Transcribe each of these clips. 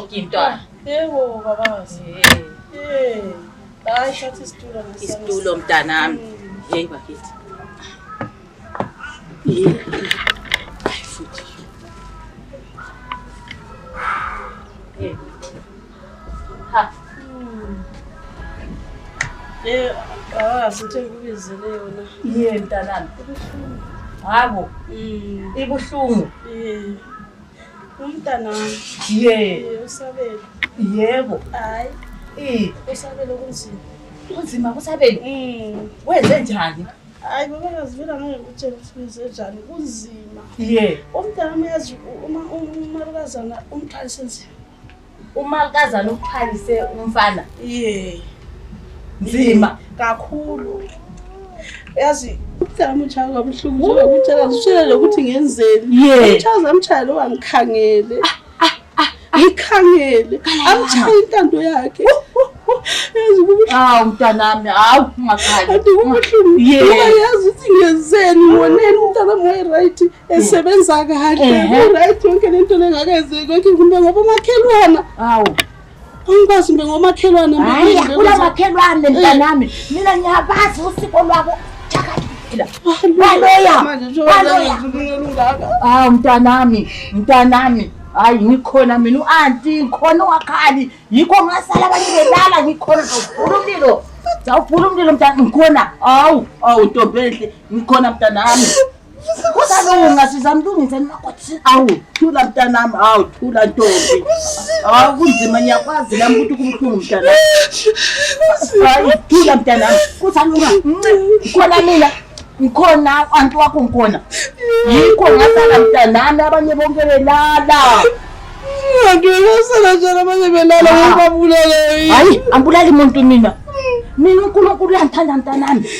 konke mntwana. Yebo babazi. Hayi thatha isitulo ngesami. Isitulo mntanami. Hey bakithi. Hayi futhi. Ha. Babazi ngikubizele yona. Mntanami. Habo. Ibuhlungu. Umntanami. Usabele. Yebo. Hayi. Usabele kunzima. Kunzima kusabele. Wenze njani? Hayi babazi vela ngeke ngikutshela ukuthi wenze njani kunzima. Umntanami yazi umalukazana umthwalise nzima. Umalukazana uqhalise umfana. Nzima kakhulu. Yazi umntanami uchaza kabuhlungu nje ukutshela usitshela ukuthi ngenzeni. Uchaza amchayelo wangikhangele. Ngikhangele amchaye intando yakhe. Yazi kubuhlungu. Mntanami ungakhali. Athi kubuhlungu. Yazi ukuthi ngenzeni ngoneni umntanami right esebenza kahle. Right yonke lento lengakeze konke kumbe ngoba makhelwana. Angikwazi mbe ngomakhelwane mbe kula makhelwane mntanami mina ngiyabazi usiko lwabo chakathila waloya mntanami hayi ngikhona mina uanti ngikhona wakhali yikho ngasala abanye belala ngikhona zawuvula umlilo mntanami ngikhona ntombehle ngikhona mntanami kusalunga sizamlungisa nimakhothi thula mntanami thula ntombi kunzima ngiyakwazi nami ukuthi kubuhlungu mntanami thula mntanami kusalunga ngikhona mina ngikhona anti wakho ngikhona yikho ngasala mntanami abanye bonke belala ngisala njalo abanye belala ngibabulale hayi ambulali umuntu mina uNkulunkulu uyangithanda mntanami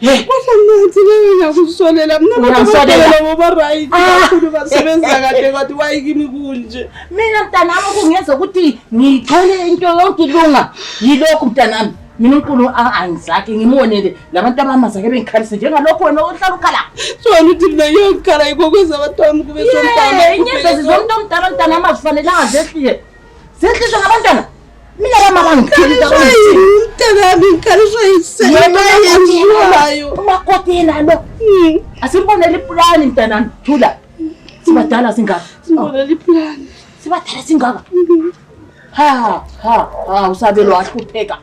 Kodwa ngithile ngiyakusolela mina ngiyasolela ngoba right kakhulu basebenza kahle kwathi wayikimi kunje mina mntanami kungenza ukuthi ngithole into yonke ilunga yilokho mntanami mina uNkulunkulu angizakhe ngimonele labantu abamazake bengikhalise njengalokho wena ohlala ukhala sona uthi mina ngiyokhala ikokwenza abantwana kube somntana inyembezi zomuntu omdala mntanami azifanelanga zehlile ngabantwana mina bamabangikhalisa mntanami ngikhaliswa yisenyenziwayo umakoti yena lo asimbonele iplani mntanami thula sibadala singaka simbonele iplani sibadala singaka usabelo wahlupheka